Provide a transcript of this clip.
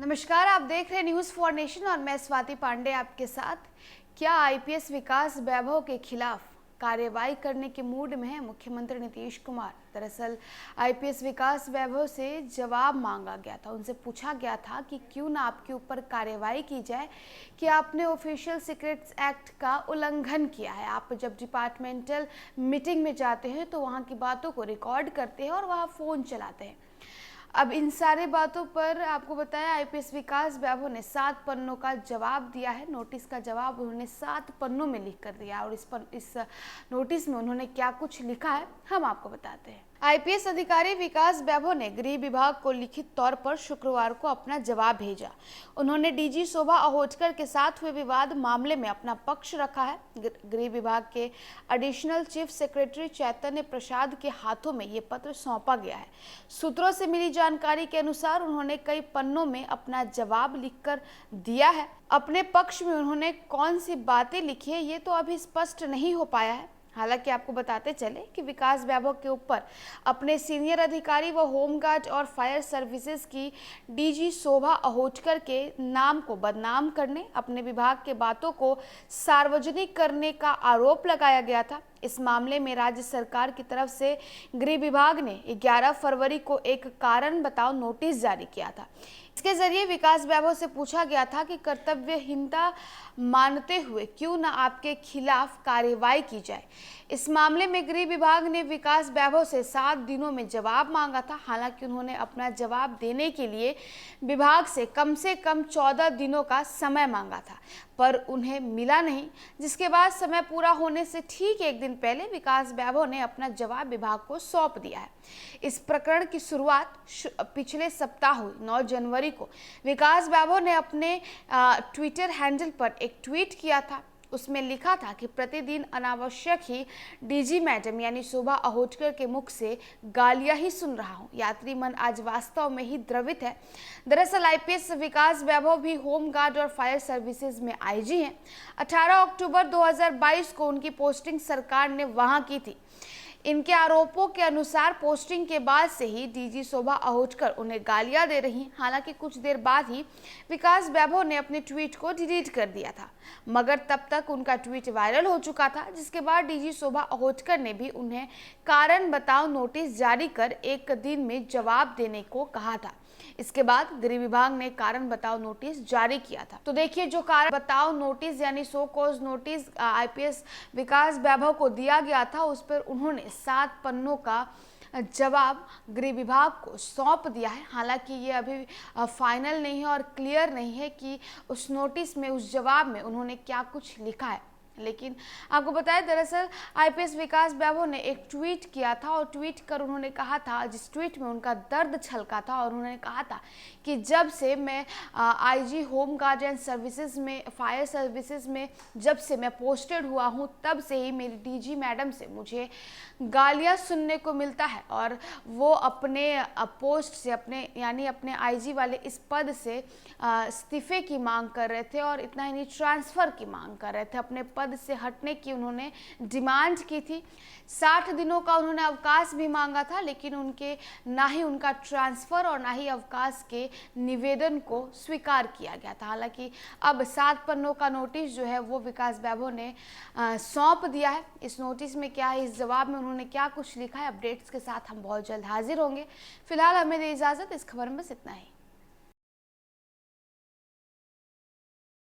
नमस्कार, आप देख रहे हैं न्यूज़ फॉर नेशन और मैं स्वाति पांडे आपके साथ। क्या आईपीएस विकास वैभव के खिलाफ कार्रवाई करने के मूड में है मुख्यमंत्री नीतीश कुमार? दरअसल आईपीएस विकास वैभव से जवाब मांगा गया था। उनसे पूछा गया था कि क्यों ना आपके ऊपर कार्रवाई की जाए कि आपने ऑफिशियल सीक्रेट्स एक्ट का उल्लंघन किया है। आप जब डिपार्टमेंटल मीटिंग में जाते हैं तो वहाँ की बातों को रिकॉर्ड करते हैं और वहाँ फ़ोन चलाते हैं। अब इन सारी बातों पर आपको बताया आईपीएस विकास वैभव ने 7 पन्नों का जवाब दिया है। नोटिस का जवाब उन्होंने 7 पन्नों में लिख कर दिया और इस नोटिस में उन्होंने क्या कुछ लिखा है हम आपको बताते हैं। आईपीएस अधिकारी विकास वैभव ने गृह विभाग को लिखित तौर पर शुक्रवार को अपना जवाब भेजा। उन्होंने डीजी शोभा अहोटकर के साथ हुए विवाद मामले में अपना पक्ष रखा है। गृह विभाग के additional chief secretary Chaitanya Prasad के हाथों में ये पत्र सौंपा गया है। सूत्रों से मिली जानकारी के अनुसार उन्होंने कई पन्नों में अपना जवाब लिखकर दिया है। अपने पक्ष में उन्होंने कौन सी बातें लिखी है ये तो अभी स्पष्ट नहीं हो पाया है। हालांकि आपको बताते चले कि विकास वैभव के ऊपर अपने सीनियर अधिकारी व होमगार्ड और फायर सर्विसेज की डीजी शोभा अहोटकर के नाम को बदनाम करने, अपने विभाग के बातों को सार्वजनिक करने का आरोप लगाया गया था। इस मामले में राज्य सरकार की तरफ से गृह विभाग ने 11 फरवरी को एक कारण बताओ नोटिस जारी किया था। इसके जरिए विकास वैभव से पूछा गया था कि कर्तव्यहीनता मानते हुए क्यों न आपके खिलाफ कार्रवाई की जाए। इस मामले में गृह विभाग ने विकास वैभव से 7 दिनों में जवाब मांगा था। हालांकि उन्होंने अपना जवाब देने के लिए विभाग से कम 14 दिनों का समय मांगा था, पर उन्हें मिला नहीं, जिसके बाद समय पूरा होने से ठीक एक दिन पहले विकास वैभव ने अपना जवाब विभाग को सौंप दिया है। इस प्रकरण की शुरुआत पिछले सप्ताह हुई 9 जनवरी को। विकास वैभव ने अपने ट्विटर हैंडल पर एक ट्वीट किया था। उसमें लिखा था कि प्रतिदिन अनावश्यक ही डीजी मैडम यानी शोभा अहोटकर के मुख से गालियां ही सुन रहा हूं। यात्री मन आज वास्तव में ही द्रवित है। दरअसल आईपीएस विकास वैभव भी होमगार्ड और फायर सर्विसेज में आईजी हैं। 18 अक्टूबर 2022 को उनकी पोस्टिंग सरकार ने वहां की थी। इनके आरोपों के अनुसार पोस्टिंग के बाद से ही डीजी शोभा अहोटकर उन्हें गालियां दे रही। हालांकि कुछ देर बाद ही विकास वैभव ने अपने ट्वीट को डिलीट कर दिया था, मगर तब तक उनका ट्वीट वायरल हो चुका था, जिसके बाद डीजी शोभा अहोटकर ने भी उन्हें कारण बताओ नोटिस जारी कर 1 दिन में जवाब देने को कहा था। इसके बाद गृह विभाग ने कारण बताओ नोटिस जारी किया था। तो देखिए, जो कारण बताओ नोटिस यानी सो कॉज नोटिस आईपीएस विकास वैभव को दिया गया था, उस पर उन्होंने 7 पन्नों का जवाब गृह विभाग को सौंप दिया है। हालांकि ये अभी फाइनल नहीं है और क्लियर नहीं है कि उस नोटिस में, उस जवाब में उन्होंने क्या कुछ लिखा है। लेकिन आपको बताया, दरअसल आईपीएस विकास वैभव ने एक ट्वीट किया था और ट्वीट कर उन्होंने कहा था, जिस ट्वीट में उनका दर्द छलका था, और उन्होंने कहा था कि जब से मैं IG home guard and services में, फायर सर्विसेज में जब से मैं पोस्टेड हुआ हूं, तब से ही मेरी डीजी मैडम से मुझे गालियां सुनने को मिलता है और वो अपने पोस्ट से, अपने यानी अपने आईजी वाले इस पद से इस्तीफे की मांग कर रहे थे और इतना ही नहीं, ट्रांसफ़र की मांग कर रहे थे। अपने पद से हटने की उन्होंने डिमांड की थी। 60 दिनों का उन्होंने अवकाश भी मांगा था, लेकिन उनके ना ही उनका ट्रांसफ़र और ना ही अवकाश के निवेदन को स्वीकार किया गया था। हालांकि अब 7 पन्नों का नोटिस जो है वो विकास वैभव ने सौंप दिया है। इस नोटिस में क्या है, इस जवाब में उन्होंने क्या कुछ लिखा है, अपडेट्स के साथ हम बहुत जल्द हाजिर होंगे। फिलहाल हमें दे इजाज़त, इस खबर में बस इतना ही।